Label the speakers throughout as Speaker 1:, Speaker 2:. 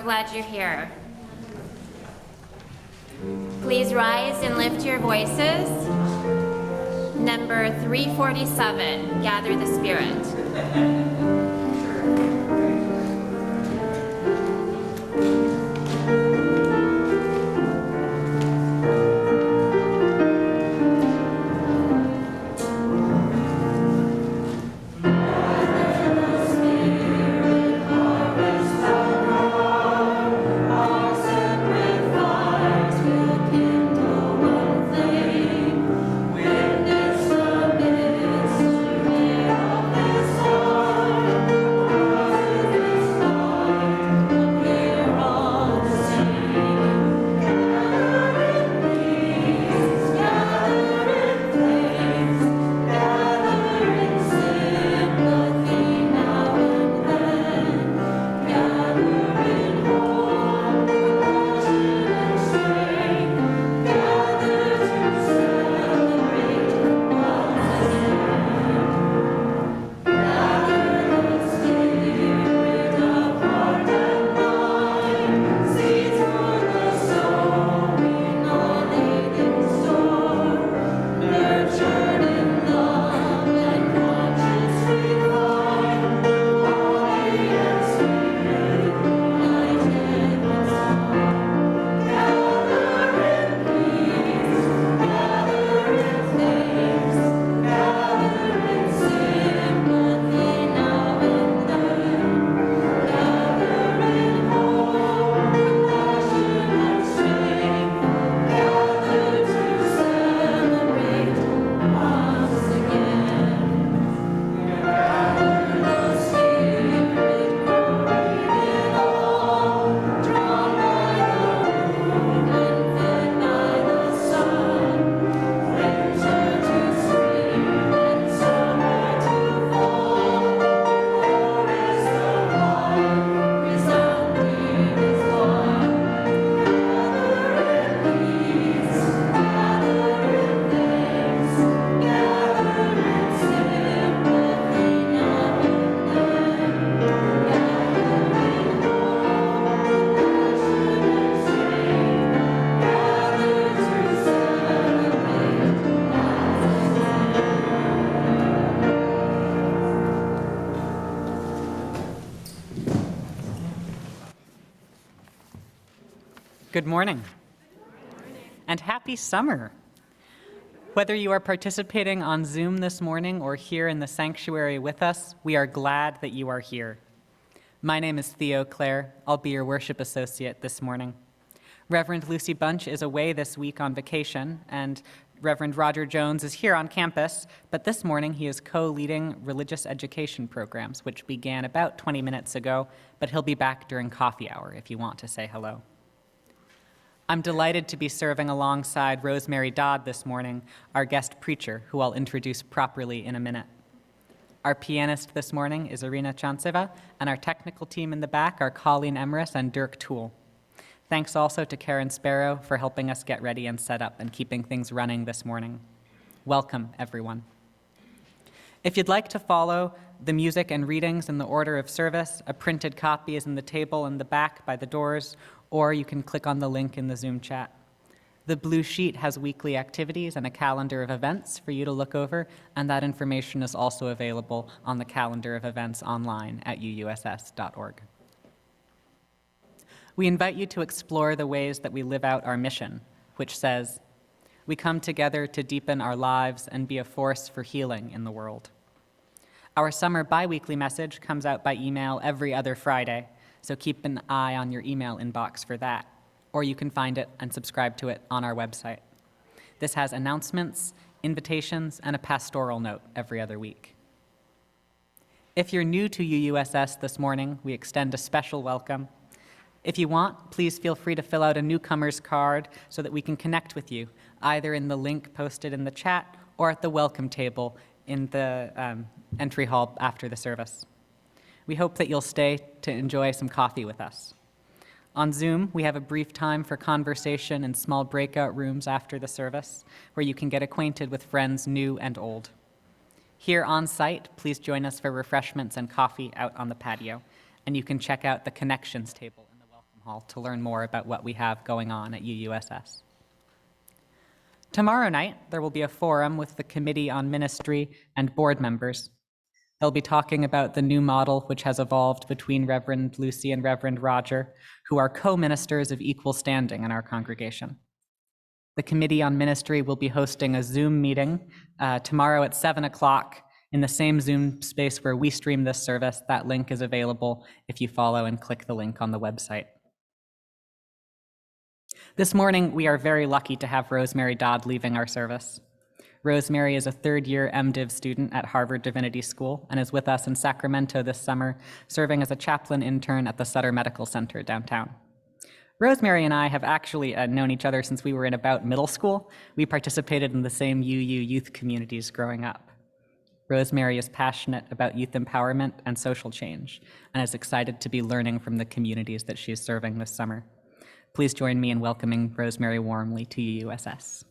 Speaker 1: so glad you're here. Please rise and lift your voices. Number 347, Gather the Spirit.
Speaker 2: Good morning, and happy summer. Whether you are participating on Zoom this morning or here in the sanctuary with us, we are glad that you are here. My name is Theo. I'll be your worship associate this morning. Reverend Lucy Bunch is away this week on vacation, and Reverend Roger Jones is here on campus, but this morning he is co-leading religious education programs, which began about 20 minutes ago, but he'll be back during coffee hour if you want to say hello. I'm delighted to be serving alongside Rosemary Dodd this morning, our guest preacher, who I'll introduce properly in a minute. Our pianist this morning is Irina Tchantceva, and our technical team in the back are Colleen Emrys and Dirk Toole. Thanks also to Karen Sparrow for helping us get ready and set up and keeping things running this morning. Welcome, everyone. If you'd like to follow the music and readings in the order of service, a printed copy is in the table in the back by the doors, or you can click on the link in the Zoom chat. The blue sheet has weekly activities and a calendar of events for you to look over, and that information is also available on the calendar of events online at uuss.org. We invite you to explore the ways that we live out our mission, which says, we come together to deepen our lives and be a force for healing in the world. Our summer bi-weekly message comes out by email every other Friday, so keep an eye on your email inbox for that, or you can find it and subscribe to it on our website. This has announcements, invitations, and a pastoral note every other week. If you're new to UUSS this morning, we extend a special welcome. If you want, please feel free to fill out a newcomer's card so that we can connect with you, either in the link posted in the chat or at the welcome table in the entry hall after the service. We hope that you'll stay to enjoy some coffee with us. On Zoom, we have a brief time for conversation in small breakout rooms after the service, where you can get acquainted with friends new and old. Here on site, please join us for refreshments and coffee out on the patio, and you can check out the connections table in the welcome Hall to learn more about what we have going on at UUSS. Tomorrow night, there will be a forum with the Committee on Ministry and board members. They'll be talking about the new model which has evolved between Reverend Lucy and Reverend Roger, who are co-ministers of equal standing in our congregation. The Committee on Ministry will be hosting a Zoom meeting tomorrow at 7 o'clock in the same Zoom space where we stream this service. That link is available if you follow and click the link on the website. This morning, we are very lucky to have Rosemary Dodd leaving our service. Rosemary is a third-year MDiv student at Harvard Divinity School and is with us in Sacramento this summer, serving as a chaplain intern at the Sutter Medical Center downtown. Rosemary and I have actually known each other since we were in about middle school. We participated in the same UU youth communities growing up. Rosemary is passionate about youth empowerment and social change and is excited to be learning from the communities that she is serving this summer. Please join me in welcoming Rosemary warmly to UUSS.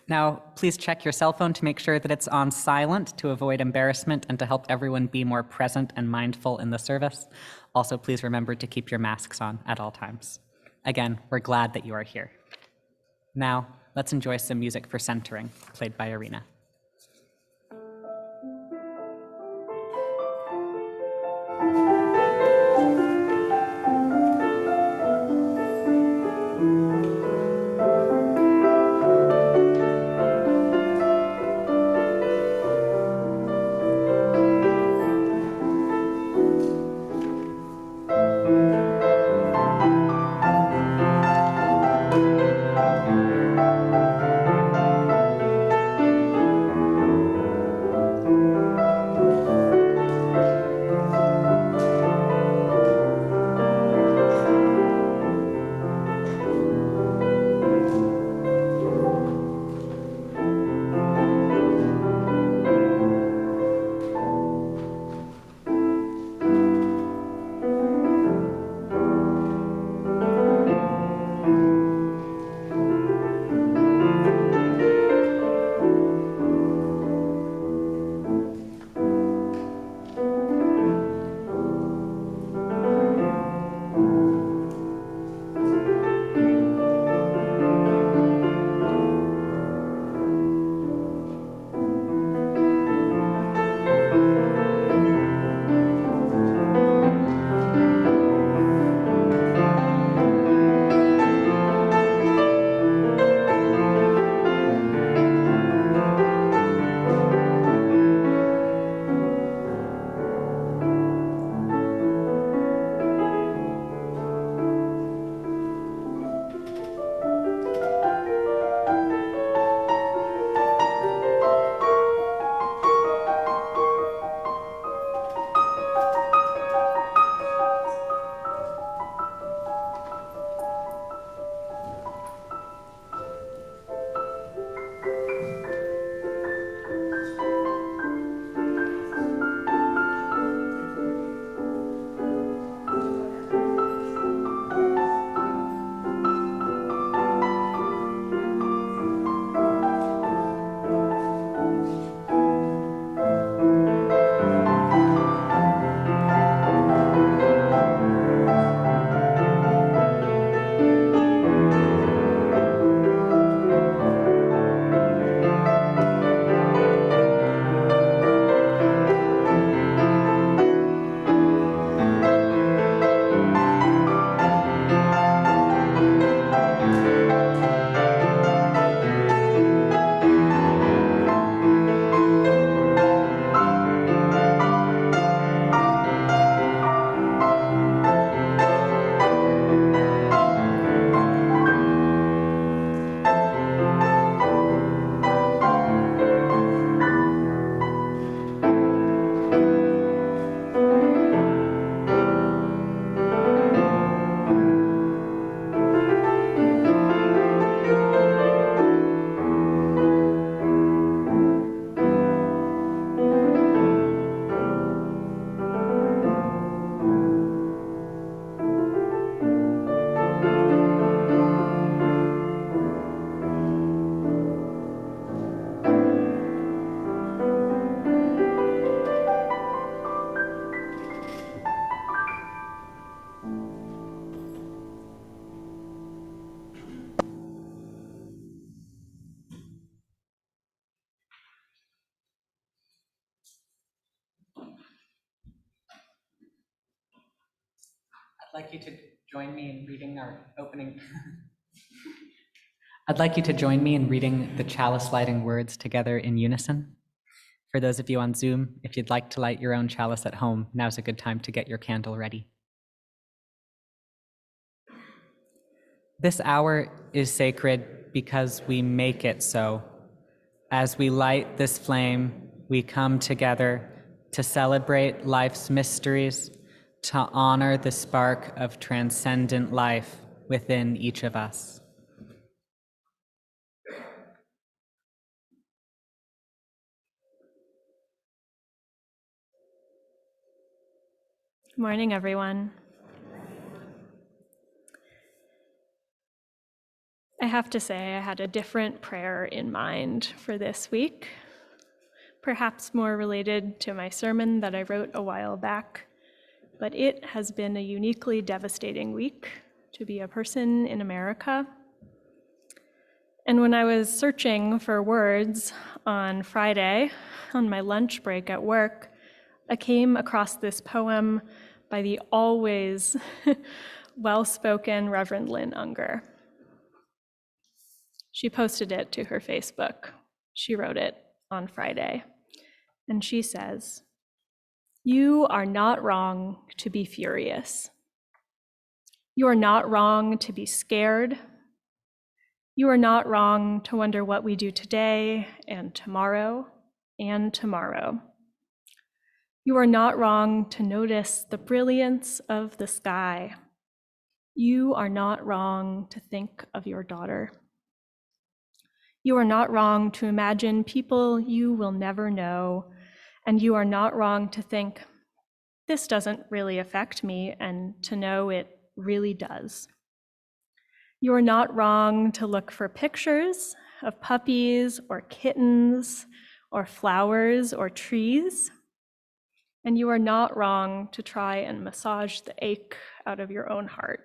Speaker 2: Now, please check your cell phone to make sure that it's on silent to avoid embarrassment and to help everyone be more present and mindful in the service. Also, please remember to keep your masks on at all times. Again, we're glad that you are here. Now, let's enjoy some music for centering, played by Irina. I'd like you to join me in reading our opening. I'd like you to join me in reading the chalice lighting words together in unison. For those of you on Zoom, if you'd like to light your own chalice at home, now's a good time to get your candle ready. This hour is sacred because we make it so. As we light this flame, we come together to celebrate life's mysteries, to honor the spark of transcendent life within each of us.
Speaker 3: Good morning, everyone. I have to say, I had a different prayer in mind for this week, perhaps more related to my sermon that I wrote a while back, but it has been a uniquely devastating week to be a person in America. And when I was searching for words on Friday, on my lunch break at work, I came across this poem by the always well-spoken Reverend Lynn Unger. She posted it to her Facebook. She wrote it on Friday. And she says, "You are not wrong to be furious. You are not wrong to be scared. You are not wrong to wonder what we do today and tomorrow and tomorrow. You are not wrong to notice the brilliance of the sky. You are not wrong to think of your daughter. You are not wrong to imagine people you will never know, and you are not wrong to think, this doesn't really affect me, and to know it really does. You are not wrong to look for pictures of puppies or kittens or flowers or trees, and you are not wrong to try and massage the ache out of your own heart.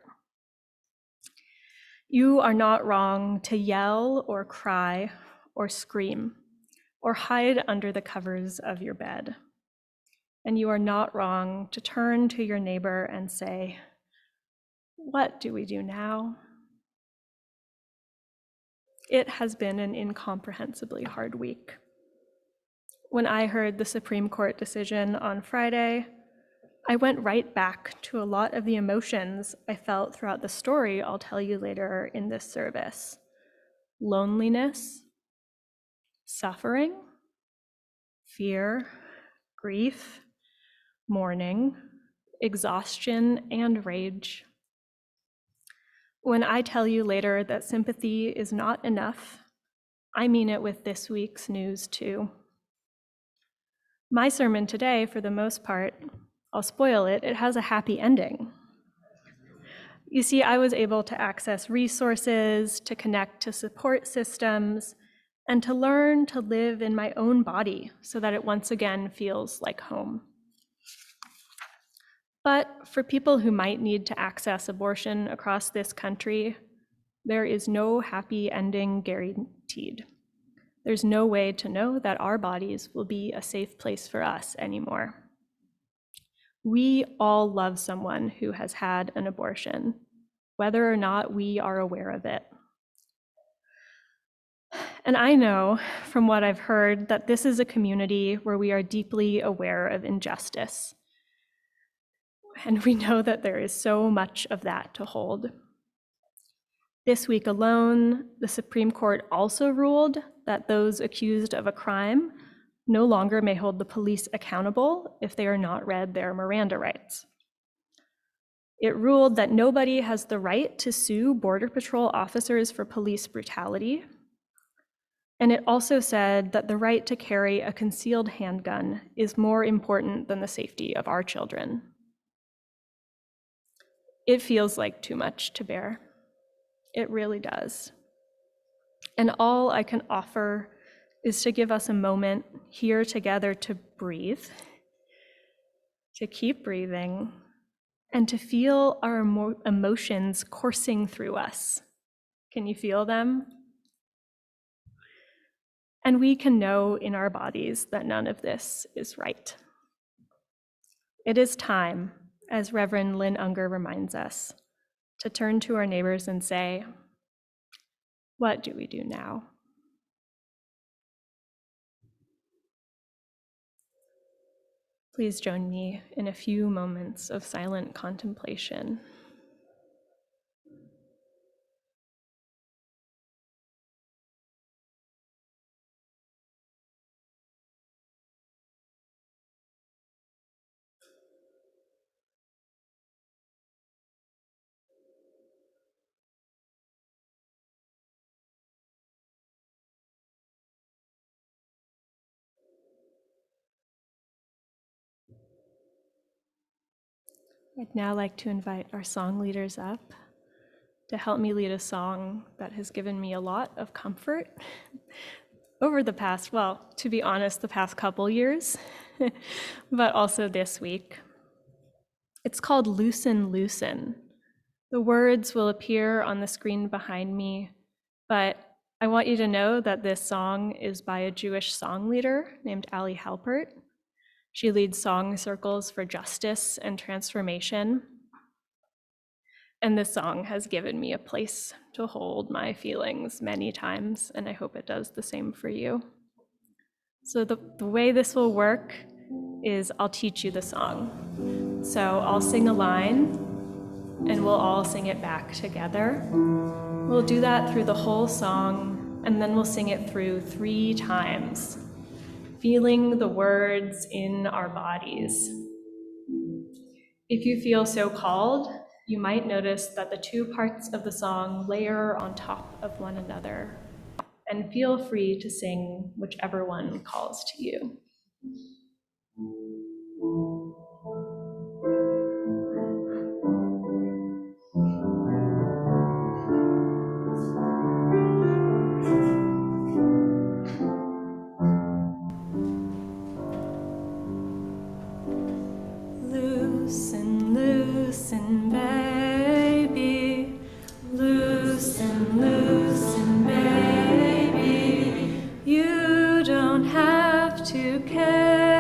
Speaker 3: You are not wrong to yell or cry or scream or hide under the covers of your bed. And you are not wrong to turn to your neighbor and say, what do we do now? It has been an incomprehensibly hard week. When I heard the Supreme Court decision on Friday, I went right back to a lot of the emotions I felt throughout the story I'll tell you later in this service. Loneliness, suffering, fear, grief, mourning, exhaustion, and rage. When I tell you later that sympathy is not enough, I mean it with this week's news too. My sermon today, for the most part, I'll spoil it, it has a happy ending. You see, I was able to access resources, to connect to support systems, and to learn to live in my own body so that it once again feels like home. But for people who might need to access abortion across this country, there is no happy ending guaranteed. There's no way to know that our bodies will be a safe place for us anymore. We all love someone who has had an abortion, whether or not we are aware of it. And I know from what I've heard that this is a community where we are deeply aware of injustice. And we know that there is so much of that to hold. This week alone, the Supreme Court also ruled that those accused of a crime no longer may hold the police accountable if they are not read their Miranda rights. It ruled that nobody has the right to sue Border Patrol officers for police brutality. And it also said that the right to carry a concealed handgun is more important than the safety of our children. It feels like too much to bear. It really does. And all I can offer is to give us a moment here together to breathe, to keep breathing, and to feel our emotions coursing through us. Can you feel them? And we can know in our bodies that none of this is right. It is time, as Reverend Lynn Unger reminds us, to turn to our neighbors and say, what do we do now? Please join me in a few moments of silent contemplation. I'd now like to invite our song leaders up to help me lead a song that has given me a lot of comfort over the past, well, to be honest, the past couple years, but also this week. It's called Loosen, Loosen. The words will appear on the screen behind me, but I want you to know that this song is by a Jewish song leader named Ali Halpert. She leads song circles for justice and transformation. And this song has given me a place to hold my feelings many times, and I hope it does the same for you. So the way this will work is I'll teach you the song. So I'll sing a line, and we'll all sing it back together. We'll do that through the whole song, and then we'll sing it through 3 times, feeling the words in our bodies. If you feel so called, you might notice that the 2 parts of the song layer on top of one another, and feel free to sing whichever one calls to you. Loosen, loosen, baby. Loosen, loosen, baby. You don't have to care.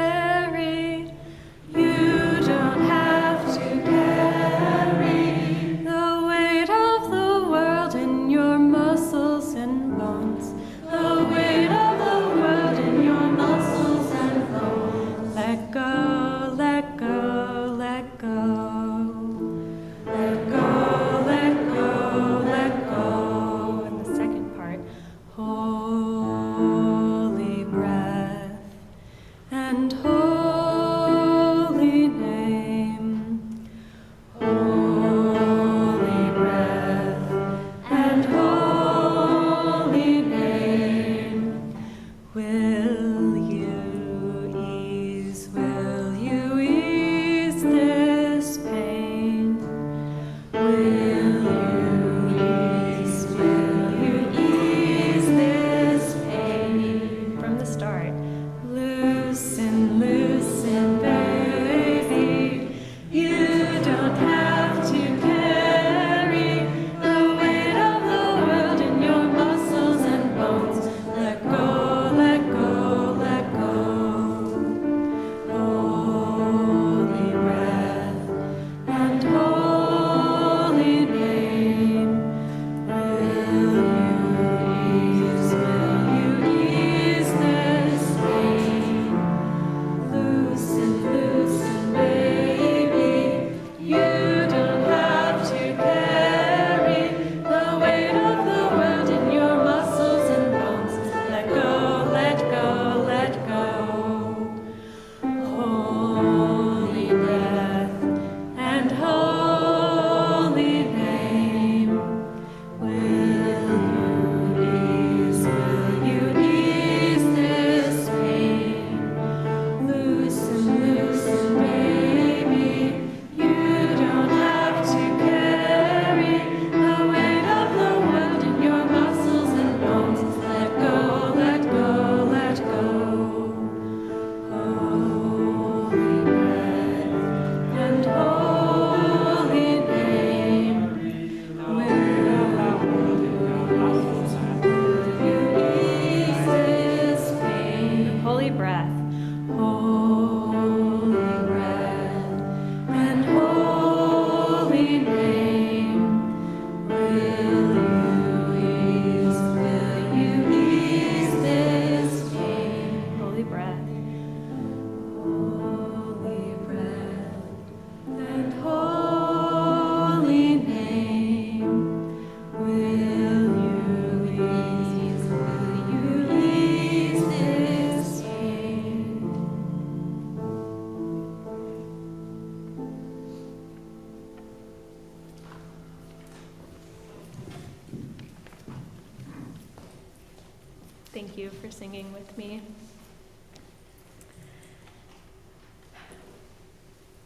Speaker 3: Thank you for singing with me.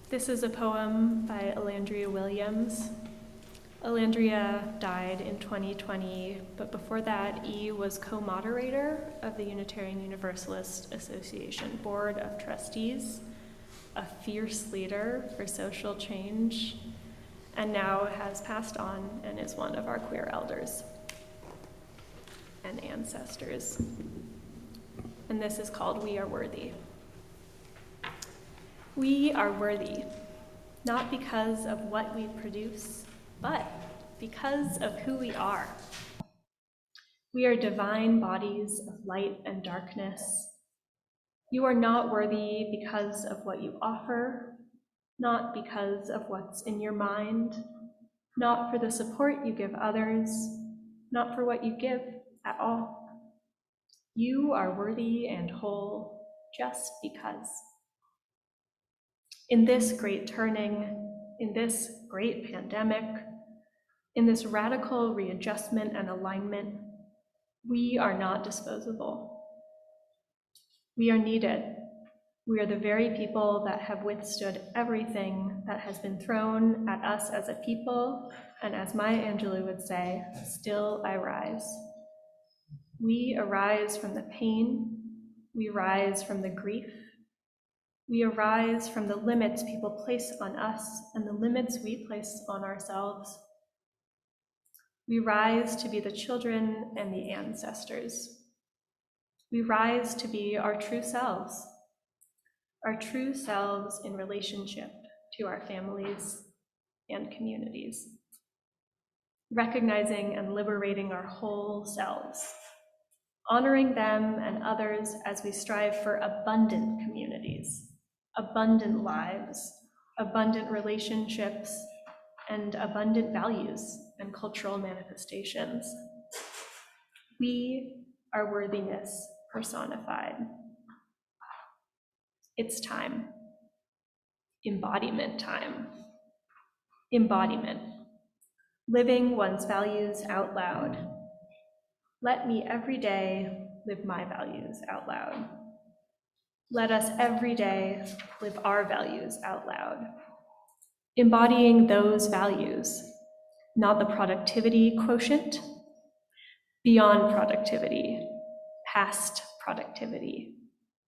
Speaker 3: This is a poem by Alandria Williams. Alandria died in 2020, but before that, E was co-moderator of the Unitarian Universalist Association Board of Trustees, a fierce leader for social change, and now has passed on and is one of our queer elders and ancestors. And this is called We Are Worthy. We are worthy, not because of what we produce, but because of who we are. We are divine bodies of light and darkness. You are not worthy because of what you offer, not because of what's in your mind, not for the support you give others, not for what you give at all. You are worthy and whole just because. In this great turning, in this great pandemic, in this radical readjustment and alignment, we are not disposable. We are needed. We are the very people that have withstood everything that has been thrown at us as a people, and as Maya Angelou would say, still I rise. We arise from the pain, we rise from the grief, we arise from the limits people place on us and the limits we place on ourselves. We rise to be the children and the ancestors. We rise to be our true selves in relationship to our families and communities, recognizing and liberating our whole selves, honoring them and others as we strive for abundant communities, abundant lives, abundant relationships, and abundant values and cultural manifestations. We are worthiness personified. It's time. Embodiment time. Embodiment. Living one's values out loud. Let me every day live my values out loud. Let us every day live our values out loud. Embodying those values, not the productivity quotient, beyond productivity, past productivity,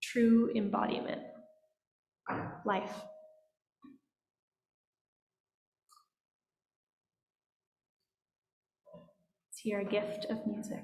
Speaker 3: true embodiment, life. It's here a gift of music.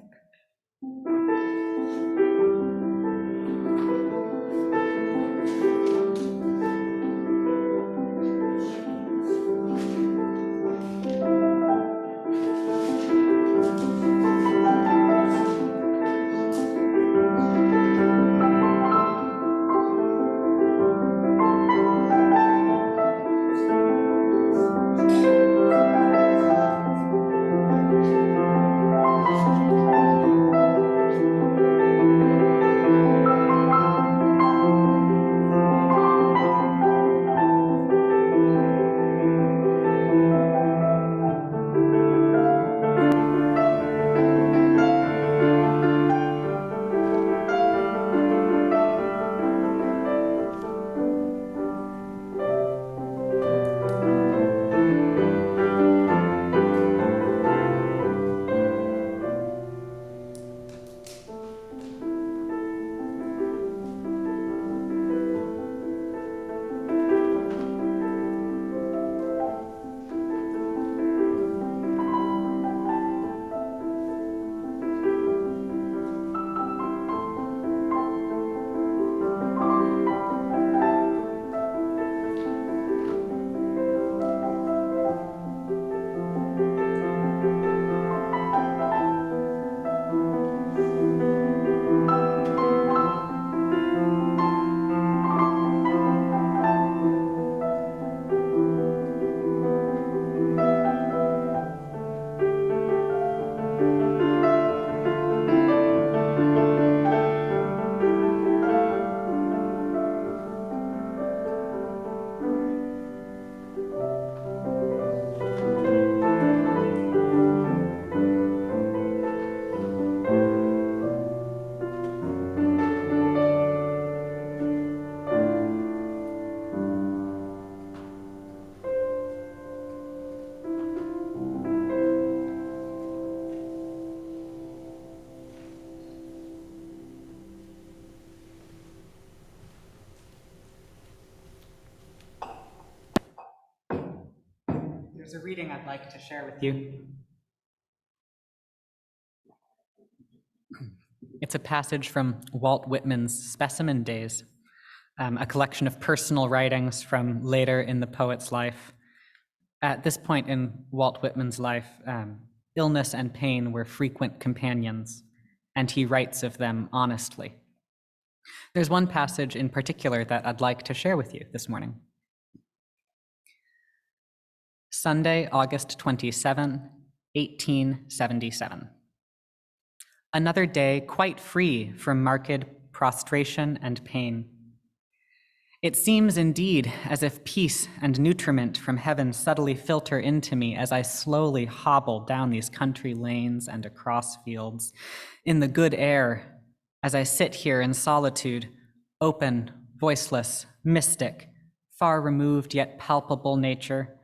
Speaker 2: There's a reading I'd like to share with you. It's a passage from Walt Whitman's Specimen Days, a collection of personal writings from later in the poet's life. At this point in Walt Whitman's life, illness and pain were frequent companions, and he writes of them honestly. There's one passage in particular that I'd like to share with you this morning. Sunday, August 27, 1877. Another day quite free from marked prostration and pain. It seems indeed as if peace and nutriment from heaven subtly filter into me as I slowly hobble down these country lanes and across fields, in the good air, as I sit here in solitude, open, voiceless, mystic, far removed yet palpable nature.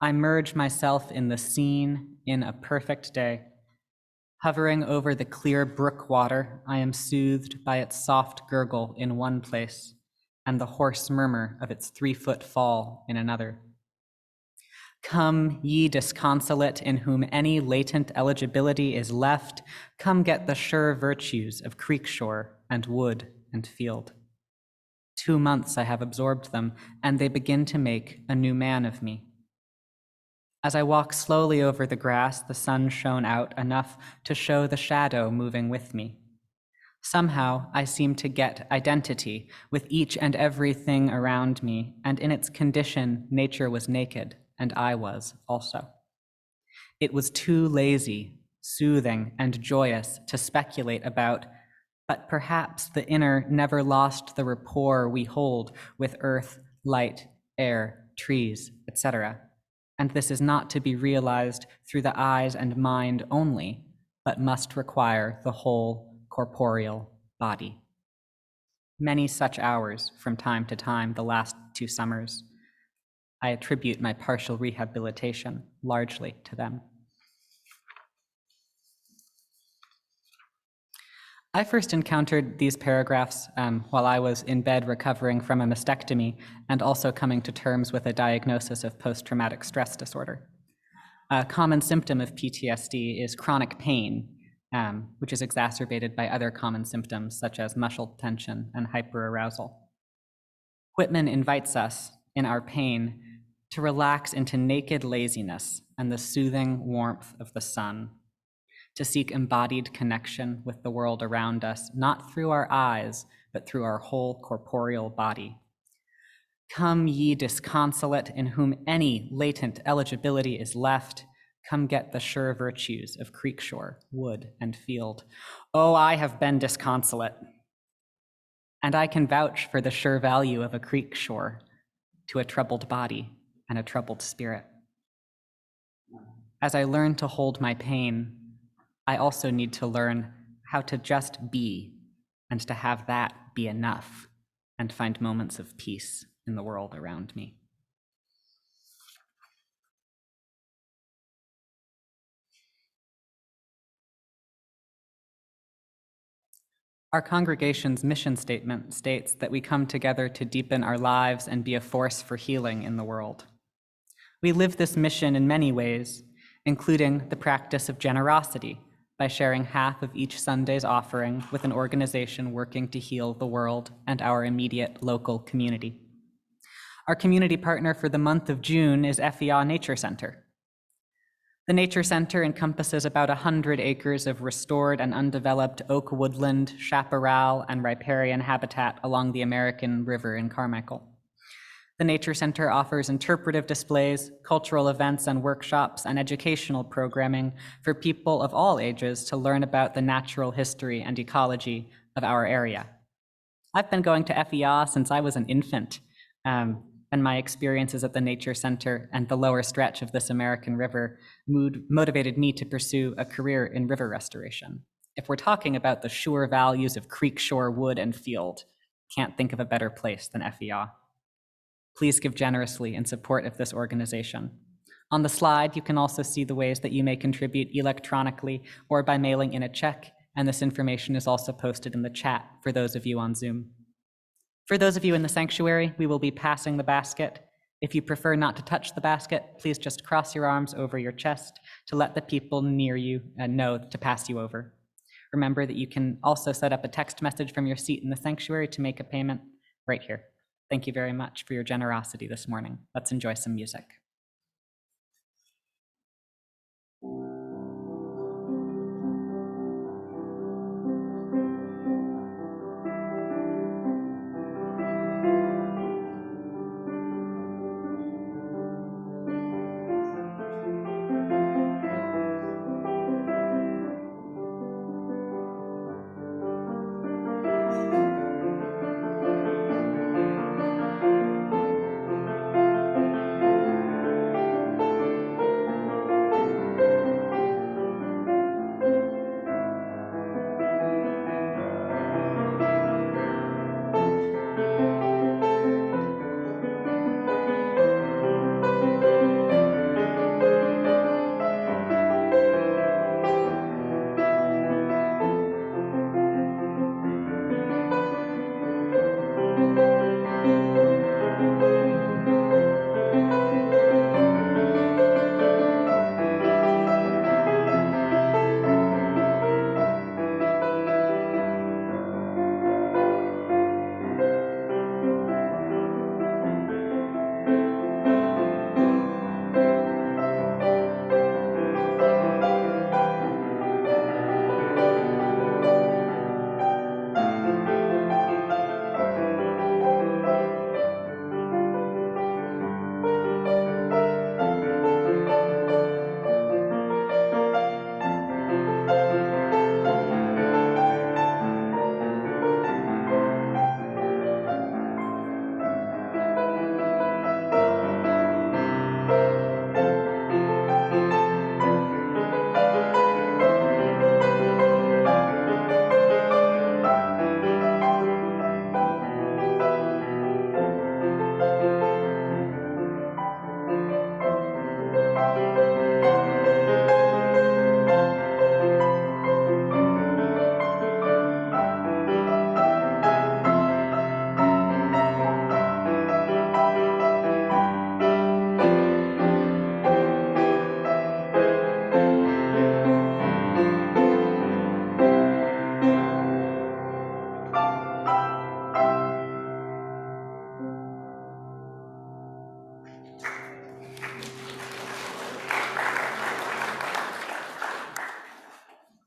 Speaker 2: I merge myself in the scene in a perfect day. Hovering over the clear brook water, I am soothed by its soft gurgle in one place, and the hoarse murmur of its 3-foot fall in another. Come, ye disconsolate, in whom any latent eligibility is left, come get the sure virtues of creek shore and wood and field. 2 months I have absorbed them, and they begin to make a new man of me. As I walk slowly over the grass, the sun shone out enough to show the shadow moving with me. Somehow, I seem to get identity with each and everything around me, and in its condition, nature was naked, and I was also. It was too lazy, soothing, and joyous to speculate about, but perhaps the inner never lost the rapport we hold with earth, light, air, trees, etc. And this is not to be realized through the eyes and mind only, but must require the whole corporeal body. Many such hours from time to time the last 2 summers. I attribute my partial rehabilitation largely to them. I first encountered these paragraphs while I was in bed recovering from a mastectomy and also coming to terms with a diagnosis of post-traumatic stress disorder. A common symptom of PTSD is chronic pain, which is exacerbated by other common symptoms such as muscle tension and hyperarousal. Whitman invites us, in our pain, to relax into naked laziness and the soothing warmth of the sun, to seek embodied connection with the world around us, not through our eyes, but through our whole corporeal body. Come, ye disconsolate, in whom any latent eligibility is left, come get the sure virtues of creek shore, wood, and field. Oh, I have been disconsolate, and I can vouch for the sure value of a creek shore to a troubled body and a troubled spirit. As I learn to hold my pain, I also need to learn how to just be and to have that be enough and find moments of peace in the world around me. Our congregation's mission statement states that we come together to deepen our lives and be a force for healing in the world. We live this mission in many ways, including the practice of generosity, by sharing half of each Sunday's offering with an organization working to heal the world and our immediate local community. Our community partner for the month of June is FEA Nature Center. The Nature Center encompasses about 100 acres of restored and undeveloped oak woodland, chaparral, and riparian habitat along the American River in Carmichael. The Nature Center offers interpretive displays, cultural events and workshops, and educational programming for people of all ages to learn about the natural history and ecology of our area. I've been going to FEA since I was an infant, and my experiences at the Nature Center and the lower stretch of this American river motivated me to pursue a career in river restoration. If we're talking about the sure values of creek shore, wood, and field, can't think of a better place than FEA. Please give generously in support of this organization. On the slide, you can also see the ways that you may contribute electronically or by mailing in a check, and this information is also posted in the chat for those of you on Zoom. For those of you in the sanctuary, we will be passing the basket. If you prefer not to touch the basket, please just cross your arms over your chest to let the people near you know to pass you over. Remember that you can also set up a text message from your seat in the sanctuary to make a payment right here. Thank you very much for your generosity this morning. Let's enjoy some music.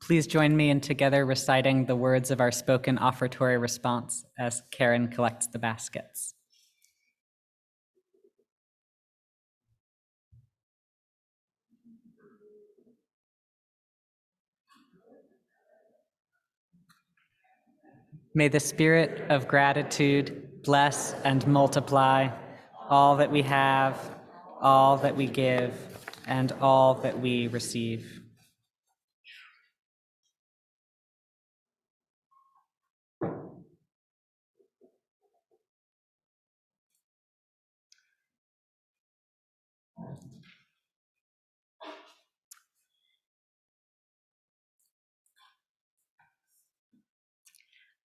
Speaker 2: Please join me in together reciting the words of our spoken offertory response as Karen collects the baskets. May the spirit of gratitude bless and multiply all that we have, all that we give, and all that we receive.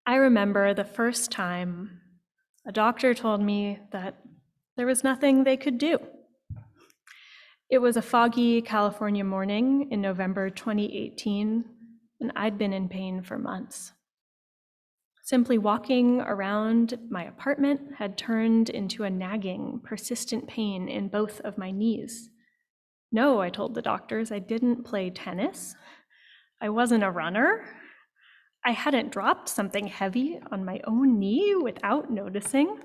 Speaker 3: I remember the first time a doctor told me that there was nothing they could do. It was a foggy California morning in November 2018, and I'd been in pain for months. Simply walking around my apartment had turned into a nagging, persistent pain in both of my knees. No, I told the doctors, I didn't play tennis. I wasn't a runner. I hadn't dropped something heavy on my own knee without noticing.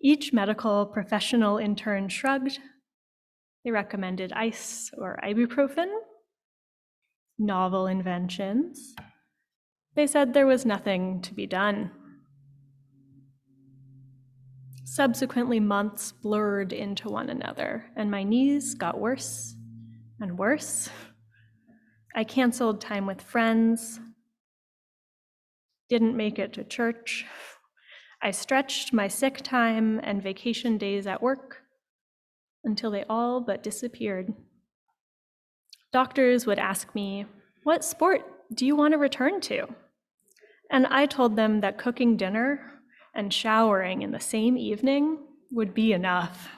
Speaker 3: Each medical professional in turn shrugged. They recommended ice or ibuprofen, novel inventions. They said there was nothing to be done. Subsequently, months blurred into one another, and my knees got worse and worse. I canceled time with friends, didn't make it to church. I stretched my sick time and vacation days at work until they all but disappeared. Doctors would ask me, "What sport do you want to return to?" And I told them that cooking dinner and showering in the same evening would be enough.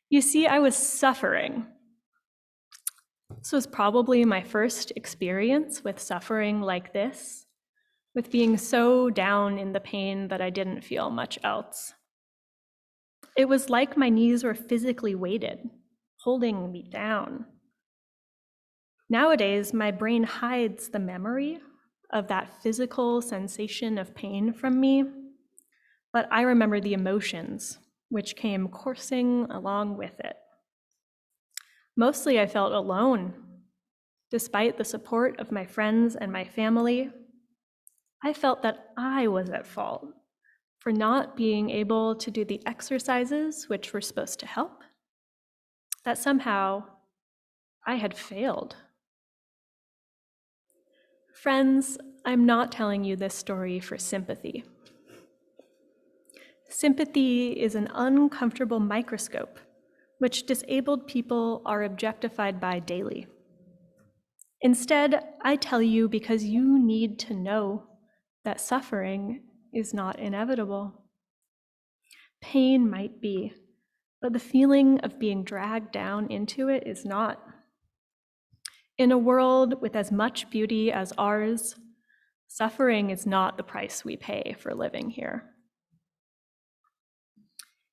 Speaker 3: You see, I was suffering. This was probably my first experience with suffering like this, with being so down in the pain that I didn't feel much else. It was like my knees were physically weighted, holding me down. Nowadays, my brain hides the memory of that physical sensation of pain from me, but I remember the emotions which came coursing along with it. Mostly I felt alone. Despite the support of my friends and my family, I felt that I was at fault for not being able to do the exercises which were supposed to help, that somehow I had failed. Friends, I'm not telling you this story for sympathy. Sympathy is an uncomfortable microscope which disabled people are objectified by daily. Instead, I tell you because you need to know that suffering is not inevitable. Pain might be, but the feeling of being dragged down into it is not. In a world with as much beauty as ours, suffering is not the price we pay for living here.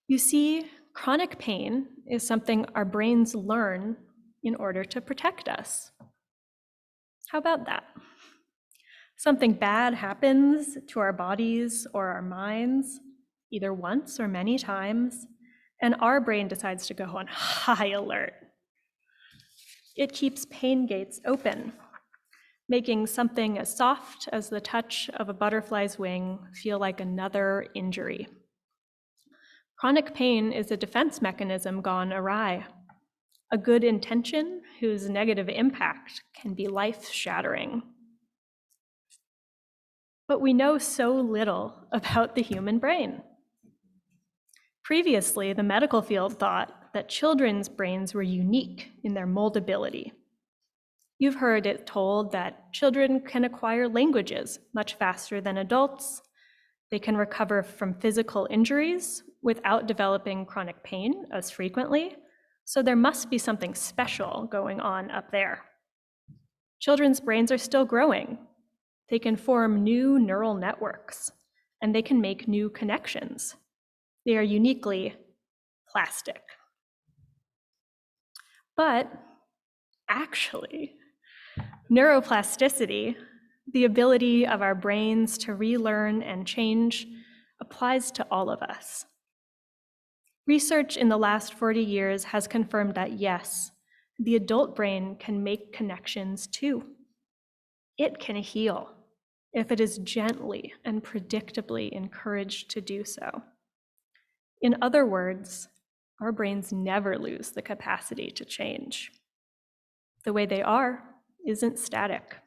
Speaker 3: You see, chronic pain is something our brains learn in order to protect us. How about that? Something bad happens to our bodies or our minds, either once or many times, and our brain decides to go on high alert. It keeps pain gates open, making something as soft as the touch of a butterfly's wing feel like another injury. Chronic pain is a defense mechanism gone awry, a good intention whose negative impact can be life-shattering. But we know so little about the human brain. Previously, the medical field thought that children's brains were unique in their moldability. You've heard it told that children can acquire languages much faster than adults. They can recover from physical injuries without developing chronic pain as frequently, so there must be something special going on up there. Children's brains are still growing. They can form new neural networks, and they can make new connections. They are uniquely plastic. But actually, neuroplasticity, the ability of our brains to relearn and change, applies to all of us. Research in the last 40 years has confirmed that yes, the adult brain can make connections too. It can heal if it is gently and predictably encouraged to do so. In other words, our brains never lose the capacity to change. The way they are isn't static.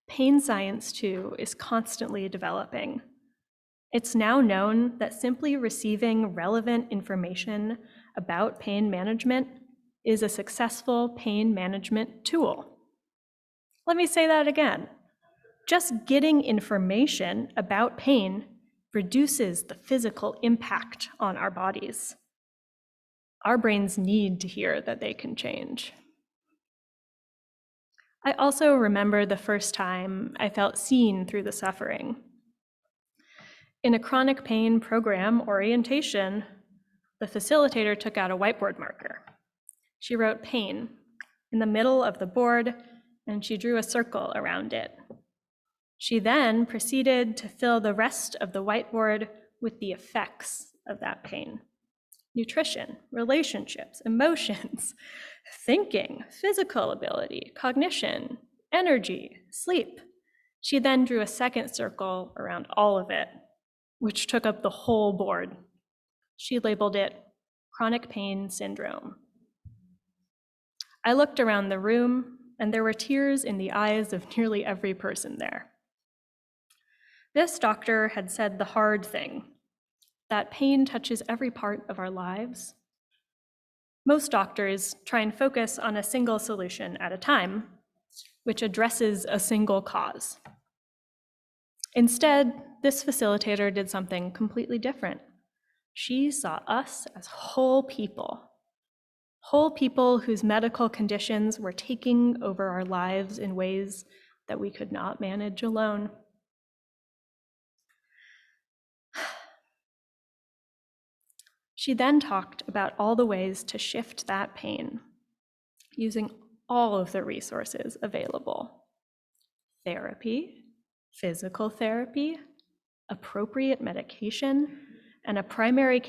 Speaker 3: Pain science, too, is constantly developing. It's now known that simply receiving relevant information about pain management is a successful pain management tool. Let me say that again. Just getting information about pain reduces the physical impact on our bodies. Our brains need to hear that they can change. I also remember the first time I felt seen through the suffering. In a chronic pain program orientation, the facilitator took out a whiteboard marker. She wrote pain in the middle of the board, and she drew a circle around it. She then proceeded to fill the rest of the whiteboard with the effects of that pain. Nutrition, relationships, emotions, thinking, physical ability, cognition, energy, sleep. She then drew a second circle around all of it, which took up the whole board. She labeled it chronic pain syndrome. I looked around the room, and there were tears in the eyes of nearly every person there. This doctor had said the hard thing, that pain touches every part of our lives. Most doctors try and focus on a single solution at a time, which addresses a single cause. Instead, this facilitator did something completely different. She saw us as whole people whose medical conditions were taking over our lives in ways that we could not manage alone. She then talked about all the ways to shift that pain, using all of the resources available: therapy, physical therapy, appropriate medication, and a primary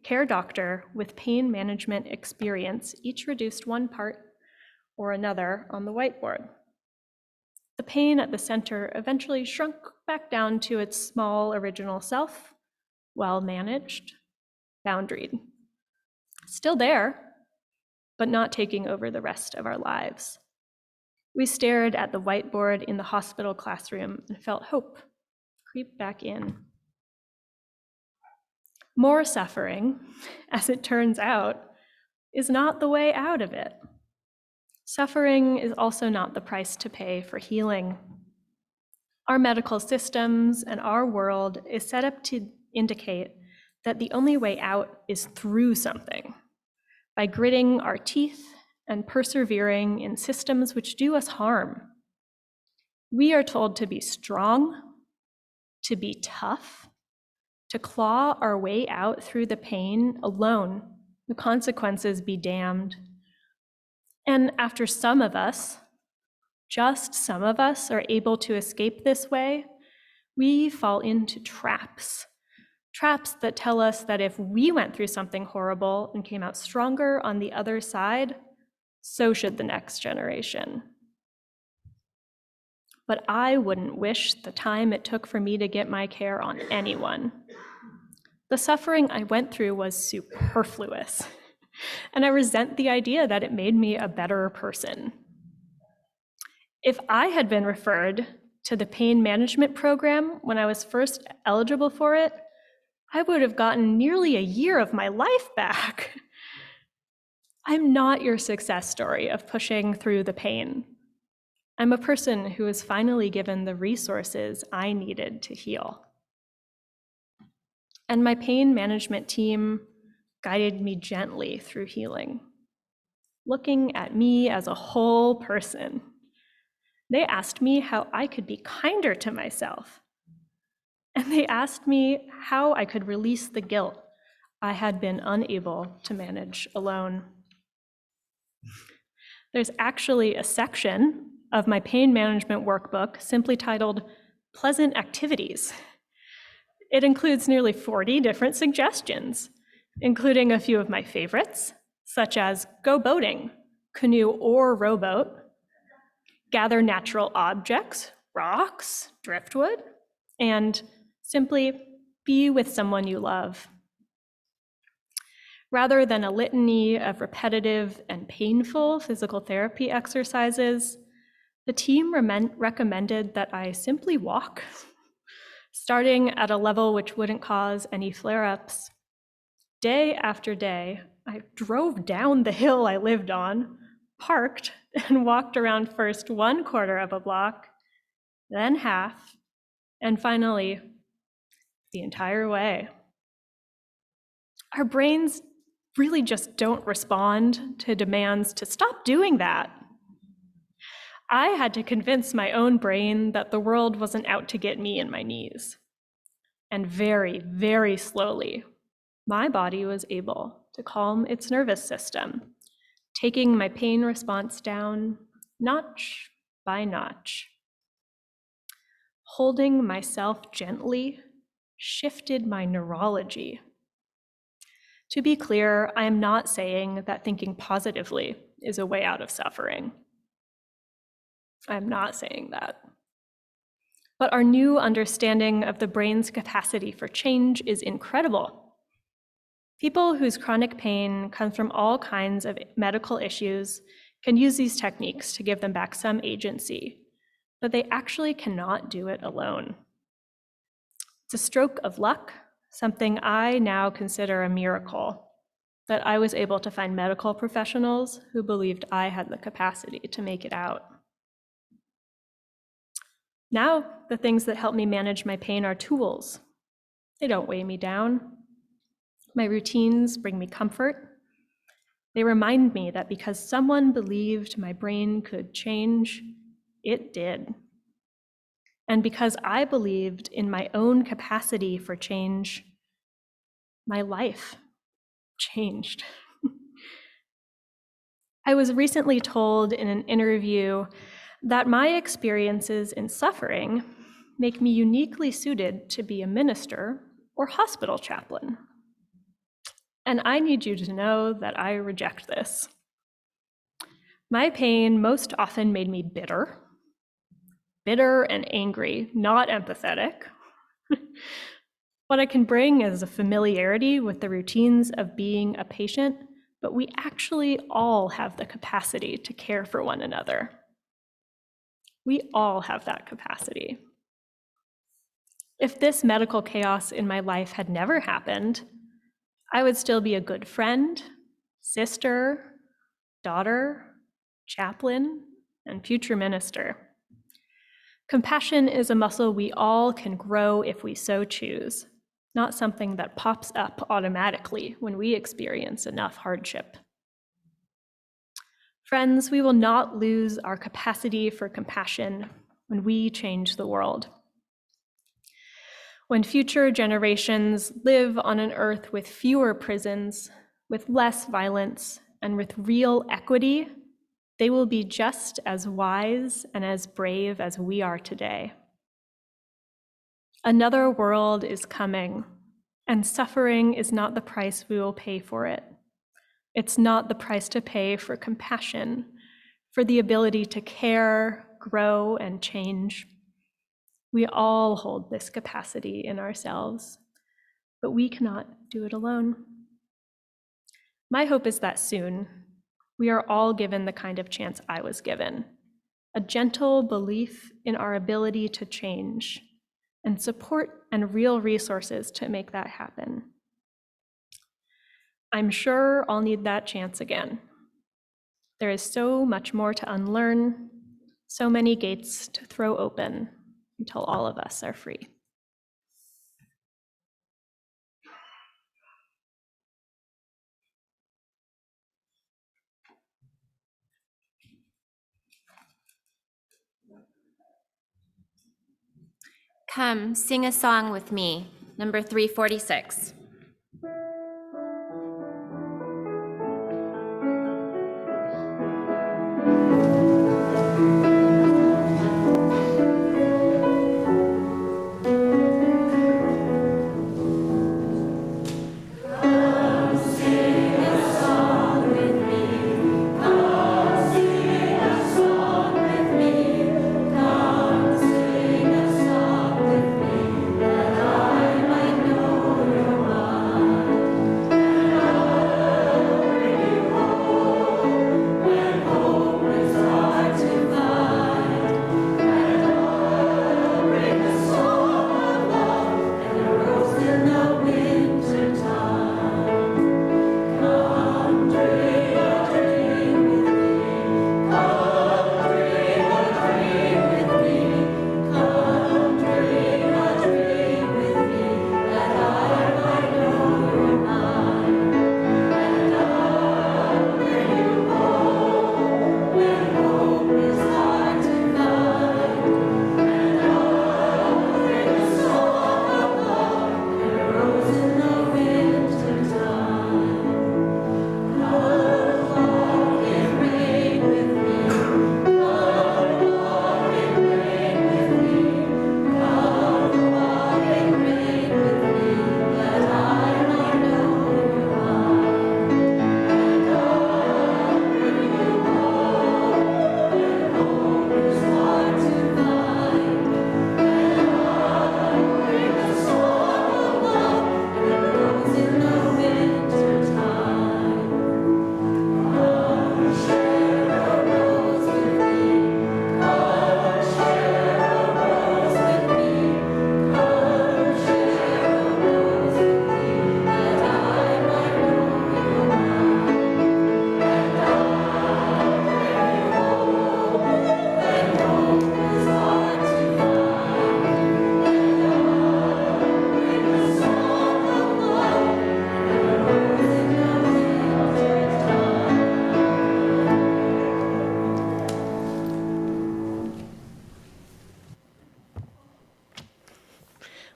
Speaker 3: care doctor with pain management experience each reduced one part or another on the whiteboard. The pain at the center eventually shrunk back down to its small original self, well managed, boundaried. Still there, but not taking over the rest of our lives. We stared at the whiteboard in the hospital classroom and felt hope creep back in. More suffering, as it turns out, is not the way out of it. Suffering is also not the price to pay for healing. Our medical systems and our world is set up to indicate that the only way out is through something, by gritting our teeth and persevering in systems which do us harm. We are told to be strong, to be tough, to claw our way out through the pain alone, the consequences be damned. And after some of us, just some of us, are able to escape this way, we fall into traps that tell us that if we went through something horrible and came out stronger on the other side, so should the next generation. But I wouldn't wish the time it took for me to get my care on anyone. The suffering I went through was superfluous, and I resent the idea that it made me a better person. If I had been referred to the pain management program when I was first eligible for it, I would have gotten nearly a year of my life back. I'm not your success story of pushing through the pain. I'm a person who was finally given the resources I needed to heal. And my pain management team guided me gently through healing, looking at me as a whole person. They asked me how I could be kinder to myself. And they asked me how I could release the guilt I had been unable to manage alone. There's actually a section of my pain management workbook simply titled Pleasant Activities. It includes nearly 40 different suggestions, including a few of my favorites, such as go boating, canoe or rowboat, gather natural objects, rocks, driftwood, and simply be with someone you love. Rather than a litany of repetitive and painful physical therapy exercises, the team recommended that I simply walk, starting at a level which wouldn't cause any flare-ups. Day after day, I drove down the hill I lived on, parked, and walked around first 1/4 of a block, then half, and finally, the entire way. Our brains really just don't respond to demands to stop doing that. I had to convince my own brain that the world wasn't out to get me and my knees. And very, very slowly, my body was able to calm its nervous system, taking my pain response down notch by notch. Holding myself gently shifted my neurology. To be clear, I am not saying that thinking positively is a way out of suffering. I'm not saying that. But our new understanding of the brain's capacity for change is incredible. People whose chronic pain comes from all kinds of medical issues can use these techniques to give them back some agency, but they actually cannot do it alone. It's a stroke of luck, something I now consider a miracle, that I was able to find medical professionals who believed I had the capacity to make it out. Now, the things that help me manage my pain are tools. They don't weigh me down. My routines bring me comfort. They remind me that because someone believed my brain could change, it did. And because I believed in my own capacity for change, my life changed. I was recently told in an interview that my experiences in suffering make me uniquely suited to be a minister or hospital chaplain. And I need you to know that I reject this. My pain most often made me bitter and angry, not empathetic. What I can bring is a familiarity with the routines of being a patient, but we actually all have the capacity to care for one another. We all have that capacity. If this medical chaos in my life had never happened, I would still be a good friend, sister, daughter, chaplain, and future minister. Compassion is a muscle we all can grow if we so choose, not something that pops up automatically when we experience enough hardship. Friends, we will not lose our capacity for compassion when we change the world. When future generations live on an earth with fewer prisons, with less violence, and with real equity, they will be just as wise and as brave as we are today. Another world is coming, and suffering is not the price we will pay for it. It's not the price to pay for compassion, for the ability to care, grow, and change. We all hold this capacity in ourselves, but we cannot do it alone. My hope is that soon, we are all given the kind of chance I was given, a gentle belief in our ability to change, and support and real resources to make that happen. I'm sure I'll need that chance again. There is so much more to unlearn, so many gates to throw open until all of us are free.
Speaker 1: Come, sing a song with me, number 346.
Speaker 4: Know your mind.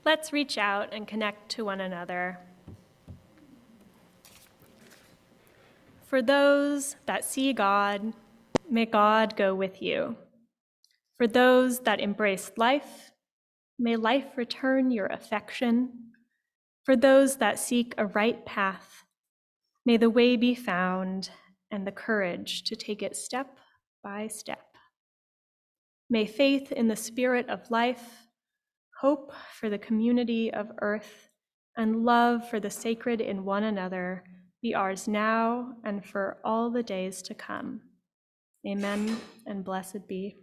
Speaker 3: Let's reach out and connect to one another. For those that see God, may God go with you. For those that embrace life, may life return your affection. For those that seek a right path, may the way be found and the courage to take it step by step. May faith in the spirit of life, hope for the community of earth, and love for the sacred in one another be ours now and for all the days to come. Amen, and blessed be.